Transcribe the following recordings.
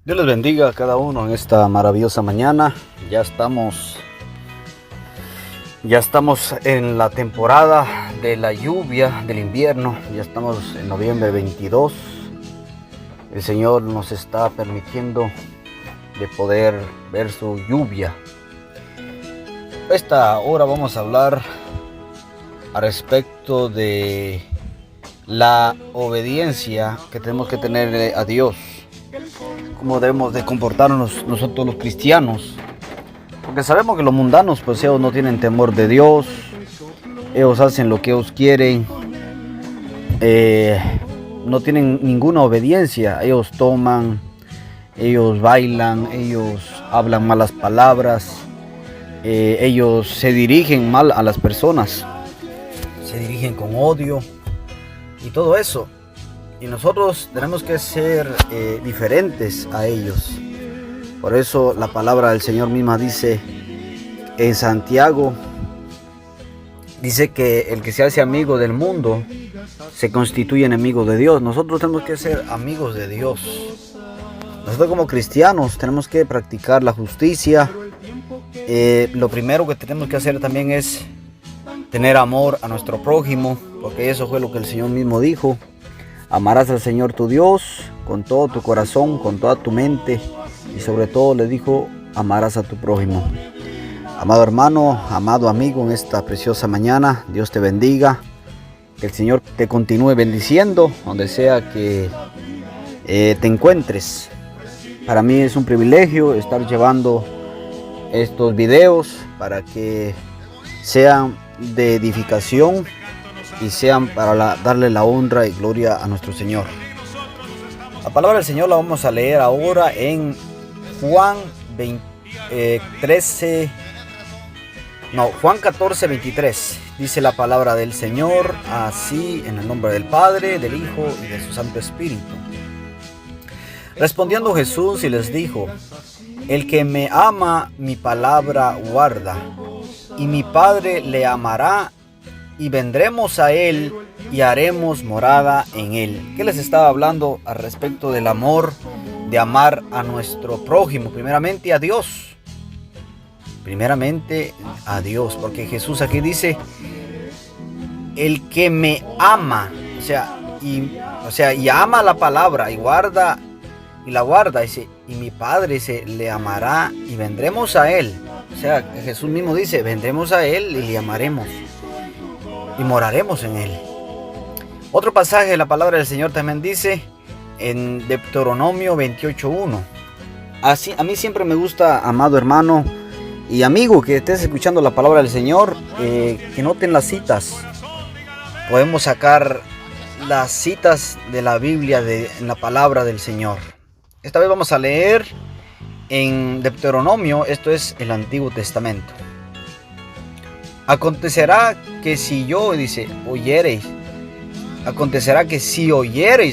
Dios les bendiga a cada uno en esta maravillosa mañana. Ya estamos en la temporada de la lluvia del invierno. Ya estamos en noviembre 22. El Señor nos está permitiendo de poder ver su lluvia. Esta hora vamos a hablar al respecto de la obediencia que tenemos que tener a Dios. Cómo debemos de comportarnos nosotros los cristianos, porque sabemos que los mundanos pues ellos no tienen temor de Dios, ellos hacen lo que ellos quieren, no tienen ninguna obediencia, ellos toman, ellos bailan, ellos hablan malas palabras, ellos se dirigen mal a las personas, se dirigen con odio y todo eso. Y nosotros tenemos que ser diferentes a ellos. Por eso la palabra del Señor misma dice en Santiago, dice que el que se hace amigo del mundo se constituye enemigo de Dios. Nosotros tenemos que ser amigos de Dios. Nosotros como cristianos tenemos que practicar la justicia. Lo primero que tenemos que hacer también es tener amor a nuestro prójimo, porque eso fue lo que el Señor mismo dijo. Amarás al Señor tu Dios con todo tu corazón, con toda tu mente y sobre todo le dijo, amarás a tu prójimo. Amado hermano, amado amigo, en esta preciosa mañana, Dios te bendiga. Que el Señor te continúe bendiciendo donde sea que te encuentres. Para mí es un privilegio estar llevando estos videos para que sean de edificación y sean para darle la honra y gloria a nuestro Señor. La palabra del Señor la vamos a leer ahora en Juan 14, 23. Dice la palabra del Señor así, en el nombre del Padre, del Hijo y de su Santo Espíritu. Respondiendo Jesús y les dijo: el que me ama mi palabra guarda, y mi Padre le amará, y vendremos a él y haremos morada en él. ¿Qué les estaba hablando al respecto del amor, de amar a nuestro prójimo? Primeramente a Dios. Primeramente a Dios, porque Jesús aquí dice, el que me ama, y ama la palabra y guarda, y la guarda, dice, y mi Padre le amará y vendremos a él. O sea, Jesús mismo dice, vendremos a él y le amaremos y moraremos en él. Otro pasaje de la palabra del Señor también dice en Deuteronomio 28:1. Así, a mí siempre me gusta, amado hermano y amigo que estés escuchando la palabra del Señor, que noten las citas. Podemos sacar las citas de la Biblia en la palabra del Señor. Esta vez vamos a leer en Deuteronomio, esto es el Antiguo Testamento. Acontecerá que si oyereis,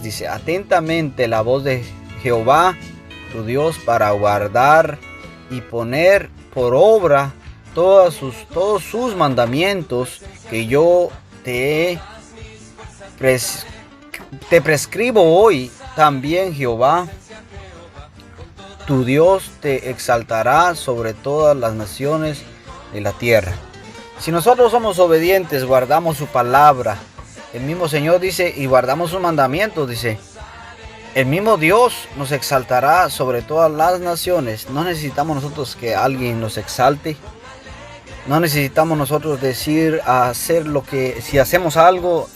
dice, atentamente la voz de Jehová, tu Dios, para guardar y poner por obra todos sus mandamientos que yo te prescribo hoy, también Jehová, tu Dios, te exaltará sobre todas las naciones de la tierra. Si nosotros somos obedientes, guardamos su palabra, el mismo Señor dice, y guardamos sus mandamientos, dice, el mismo Dios nos exaltará sobre todas las naciones. No necesitamos nosotros que alguien nos exalte. No necesitamos nosotros hacer lo que, si hacemos algo,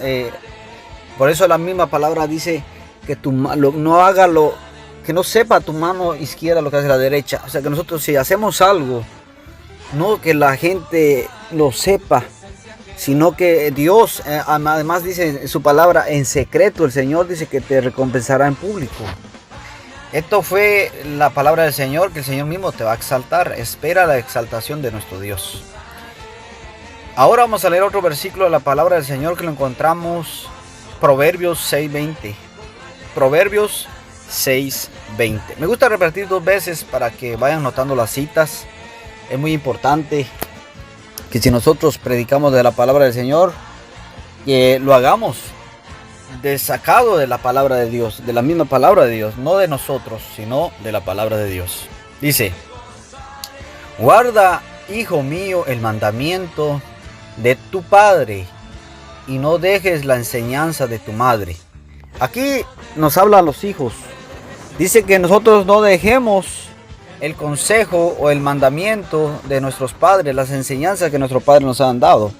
por eso la misma palabra dice que que no sepa tu mano izquierda lo que hace la derecha. O sea que nosotros si hacemos algo, no que la gente lo sepa, sino que Dios, además dice en su palabra, en secreto el Señor dice que te recompensará en público. Esto fue la palabra del Señor, que el Señor mismo te va a exaltar. Espera la exaltación de nuestro Dios. Ahora vamos a leer otro versículo de la palabra del Señor que lo encontramos, Proverbios 6:20. Proverbios 6:20. Me gusta repetir 2 veces para que vayan notando las citas. Es muy importante que si nosotros predicamos de la palabra del Señor, que lo hagamos sacado de la palabra de Dios, de la misma palabra de Dios, no de nosotros, sino de la palabra de Dios. Dice: guarda, hijo mío, el mandamiento de tu padre y no dejes la enseñanza de tu madre. Aquí nos habla a los hijos. Dice que nosotros no dejemos el consejo o el mandamiento de nuestros padres, las enseñanzas que nuestros padres nos han dado.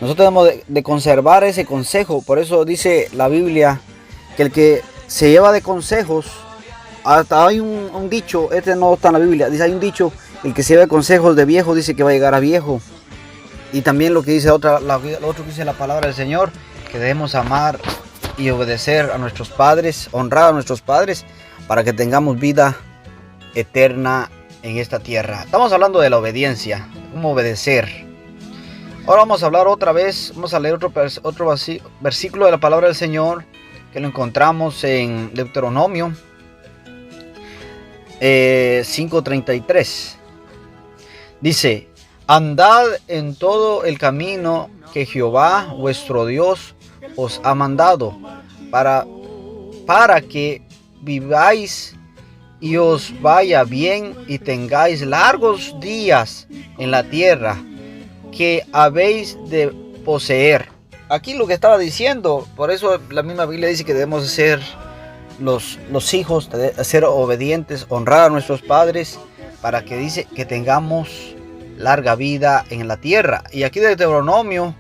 Nosotros debemos de conservar ese consejo. Por eso dice la Biblia que el que se lleva de consejos, hasta hay un dicho, este no está en la Biblia, dice, hay un dicho: el que se lleva de consejos de viejo dice que va a llegar a viejo. Y también lo que dice lo otro que dice la palabra del Señor, que debemos amar y obedecer a nuestros padres, honrar a nuestros padres, para que tengamos vida eterna en esta tierra. Estamos hablando de la obediencia, cómo obedecer. Ahora vamos a hablar otra vez, vamos a leer otro versículo de la palabra del Señor, que lo encontramos en Deuteronomio 5:33. Dice: andad en todo el camino que Jehová vuestro Dios os ha mandado, para que viváis y os vaya bien y tengáis largos días en la tierra que habéis de poseer. Aquí lo que estaba diciendo, por eso la misma Biblia dice que debemos ser los hijos, ser obedientes, honrar a nuestros padres, para que dice que tengamos larga vida en la tierra. Y aquí de Deuteronomio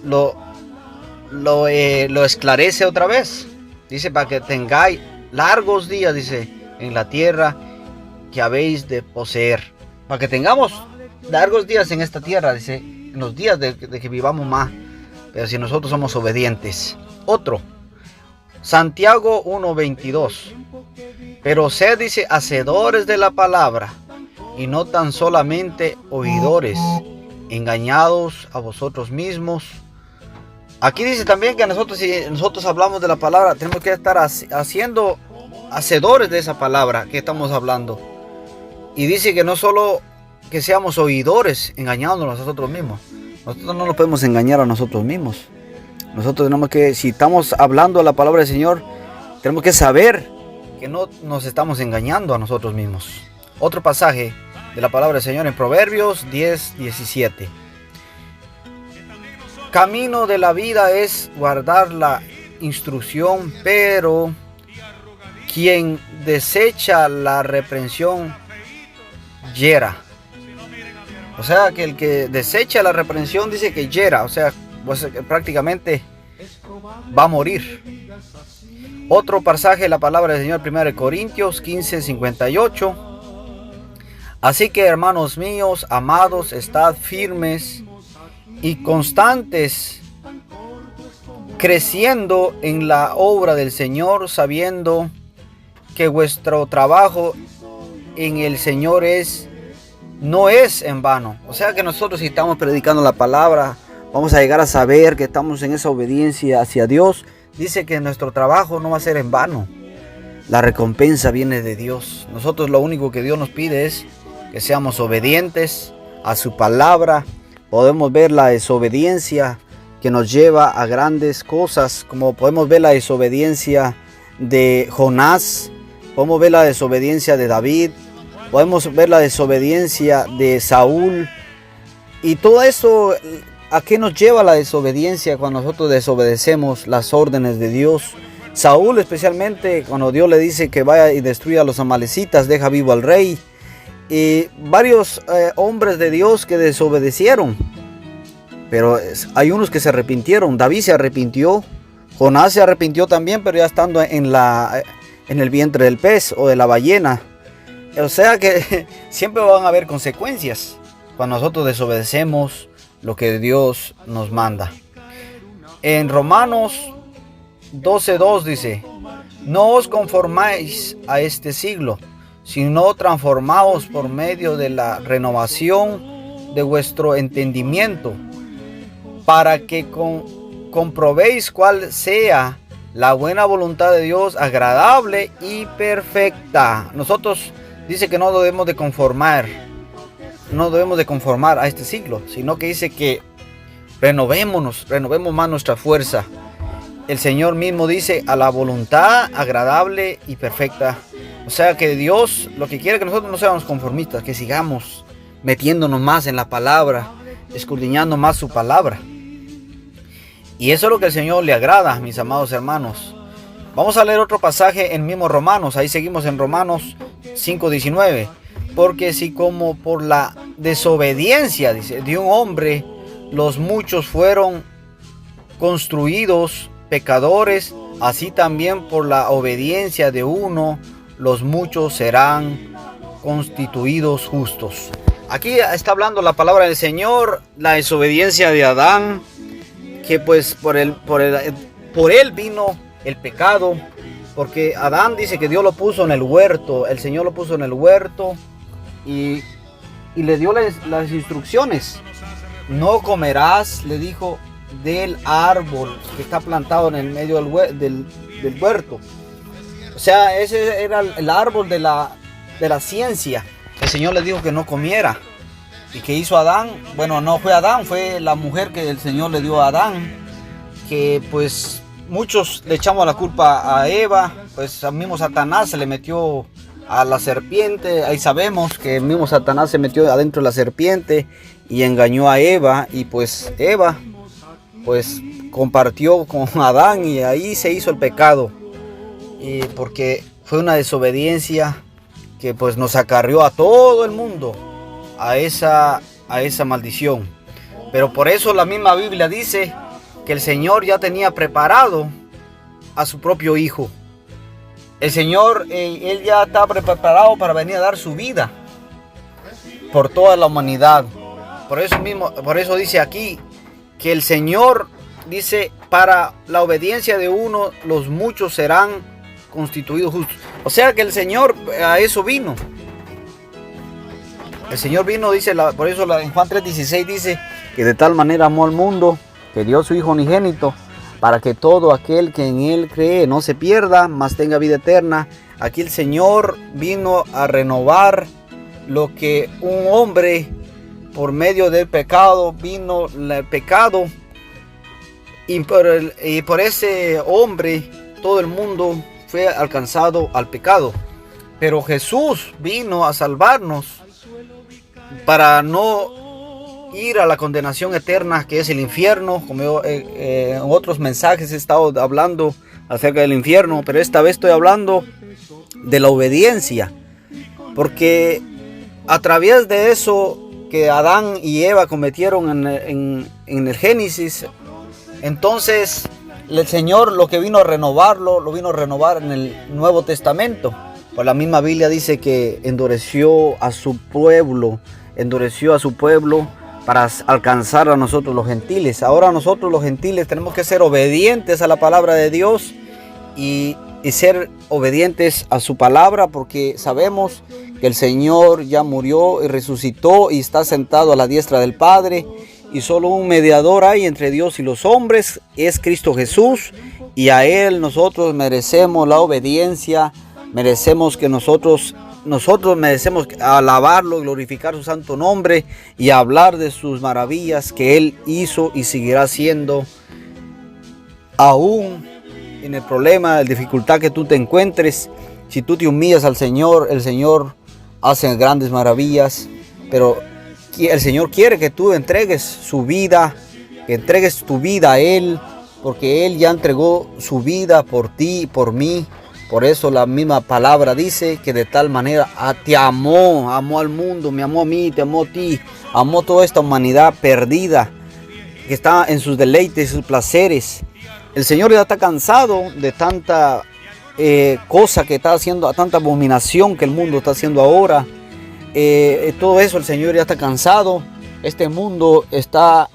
lo esclarece otra vez. Dice: para que tengáis largos días, dice, en la tierra que habéis de poseer. Para que tengamos largos días en esta tierra, dice, en los días de que vivamos más. Pero si nosotros somos obedientes. Otro, Santiago 1:22. Pero sed, dice, hacedores de la palabra, y no tan solamente oidores, engañados a vosotros mismos. Aquí dice también que nosotros, si nosotros hablamos de la palabra, tenemos que estar haciendo hacedores de esa palabra que estamos hablando. Y dice que no solo que seamos oidores, engañándonos a nosotros mismos. Nosotros no nos podemos engañar a nosotros mismos. Nosotros tenemos que, si estamos hablando la palabra del Señor, tenemos que saber que no nos estamos engañando a nosotros mismos. Otro pasaje de la palabra del Señor en Proverbios 10:17. Camino de la vida es guardar la instrucción, pero quien desecha la reprensión hiera. O sea, que el que desecha la reprensión dice que hiera, o sea, pues prácticamente va a morir. Otro pasaje de la palabra del Señor, 1 Corintios 15:58. Así que, hermanos míos, amados, estad firmes y constantes, creciendo en la obra del Señor, sabiendo que vuestro trabajo en el Señor no es en vano. O sea que nosotros, si estamos predicando la palabra, vamos a llegar a saber que estamos en esa obediencia hacia Dios. Dice que nuestro trabajo no va a ser en vano. La recompensa viene de Dios. Nosotros lo único que Dios nos pide es que seamos obedientes a su palabra. Podemos ver la desobediencia que nos lleva a grandes cosas, como podemos ver la desobediencia de Jonás, podemos ver la desobediencia de David, podemos ver la desobediencia de Saúl. Y todo eso, ¿a qué nos lleva la desobediencia cuando nosotros desobedecemos las órdenes de Dios? Saúl, especialmente, cuando Dios le dice que vaya y destruya a los amalecitas, deja vivo al rey. Y varios hombres de Dios que desobedecieron, pero hay unos que se arrepintieron. David se arrepintió, Jonás se arrepintió también, pero ya estando en el vientre del pez o de la ballena. O sea que siempre van a haber consecuencias cuando nosotros desobedecemos lo que Dios nos manda. En Romanos 12:2 dice: no os conformáis a este siglo, sino transformaos por medio de la renovación de vuestro entendimiento, para que comprobéis cuál sea la buena voluntad de Dios, agradable y perfecta. Nosotros dice que no debemos de conformar a este siglo, sino que dice que renovemos más nuestra fuerza. el Señor mismo dice a la voluntad agradable y perfecta. O sea que Dios lo que quiere es que nosotros no seamos conformistas, que sigamos metiéndonos más en la palabra, escudriñando más su palabra. Y eso es lo que al Señor le agrada, mis amados hermanos. Vamos a leer otro pasaje en mismo Romanos. Ahí seguimos en Romanos 5:19. Porque si como por la desobediencia, dice, de un hombre, los muchos fueron construidos pecadores, así también por la obediencia de uno, los muchos serán constituidos justos. Aquí está hablando la palabra del Señor, la desobediencia de Adán, que pues por él vino el pecado, porque Adán dice que Dios lo puso en el huerto, el Señor lo puso en el huerto y le dio las instrucciones. No comerás, le dijo, del árbol que está plantado en el medio del huerto. O sea, ese era el árbol de la ciencia. El Señor le dijo que no comiera. ¿Y qué hizo Adán? Bueno, no fue Adán, fue la mujer que el Señor le dio a Adán. Que pues muchos le echamos la culpa a Eva. Pues al mismo Satanás se le metió a la serpiente. Ahí sabemos que el mismo Satanás se metió adentro de la serpiente y engañó a Eva. Y pues Eva pues compartió con Adán y ahí se hizo el pecado. Y porque fue una desobediencia que pues nos acarrió a todo el mundo a esa maldición. Pero por eso la misma Biblia dice que el Señor ya tenía preparado a su propio Hijo. El Señor, Él ya estaba preparado para venir a dar su vida por toda la humanidad. Por eso dice aquí que el Señor dice, para la obediencia de uno, los muchos serán constituidos justos. O sea que el Señor a eso vino. El Señor vino, dice, por eso en Juan 3:16 dice que de tal manera amó al mundo que dio su Hijo unigénito, para que todo aquel que en Él cree no se pierda, mas tenga vida eterna. Aquí el Señor vino a renovar lo que un hombre, por medio del pecado, vino el pecado, y por ese hombre todo el mundo fue alcanzado al pecado. Pero Jesús vino a salvarnos para no ir a la condenación eterna, que es el infierno. Como yo, en otros mensajes he estado hablando acerca del infierno, pero esta vez estoy hablando de la obediencia, porque a través de eso que Adán y Eva cometieron en el Génesis, entonces el Señor lo que vino a renovarlo, lo vino a renovar en el Nuevo Testamento. Pues la misma Biblia dice que endureció a su pueblo para alcanzar a nosotros los gentiles. Ahora nosotros los gentiles tenemos que ser obedientes a la palabra de Dios y ser obedientes a su palabra, porque sabemos que el Señor ya murió y resucitó y está sentado a la diestra del Padre, y solo un mediador hay entre Dios y los hombres, es Cristo Jesús, y a Él nosotros merecemos la obediencia, merecemos que nosotros merecemos alabarlo, glorificar su santo nombre y hablar de sus maravillas que Él hizo y seguirá haciendo. Aún en el problema, la dificultad que tú te encuentres, si tú te humillas al Señor, el Señor hace grandes maravillas. Pero el Señor quiere que tú entregues su vida, que entregues tu vida a Él, porque Él ya entregó su vida por ti y por mí. Por eso la misma palabra dice que de tal manera te amó al mundo, me amó a mí, te amó a ti, amó toda esta humanidad perdida que está en sus deleites, sus placeres. El Señor ya está cansado de tanta cosa que está haciendo, tanta abominación que el mundo está haciendo ahora. Todo eso el Señor ya está cansado. Este mundo está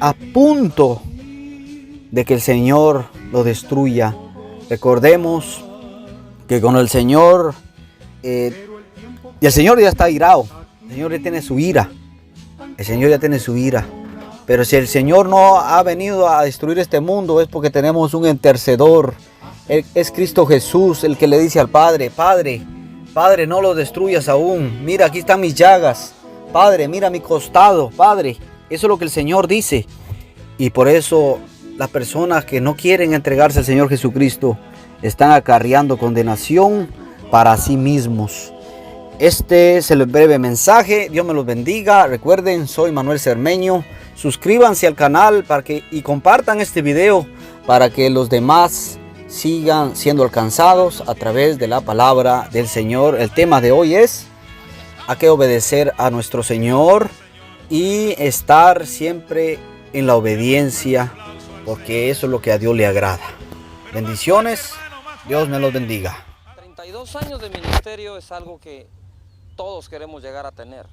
a punto de que el Señor lo destruya. Recordemos que con el Señor, y el Señor ya está irado, el Señor ya tiene su ira, pero si el Señor no ha venido a destruir este mundo, es porque tenemos un intercedor, es Cristo Jesús, el que le dice al Padre, Padre, no lo destruyas aún, mira, aquí están mis llagas, Padre, mira mi costado, Padre. Eso es lo que el Señor dice, y por eso las personas que no quieren entregarse al Señor Jesucristo están acarreando condenación para sí mismos. Este es el breve mensaje. Dios me los bendiga. Recuerden, soy Manuel Cermeño. Suscríbanse al canal y compartan este video para que los demás sigan siendo alcanzados a través de la palabra del Señor. El tema de hoy es: hay que obedecer a nuestro Señor y estar siempre en la obediencia, porque eso es lo que a Dios le agrada. Bendiciones. Dios me los bendiga. 32 años de ministerio es algo que todos queremos llegar a tener.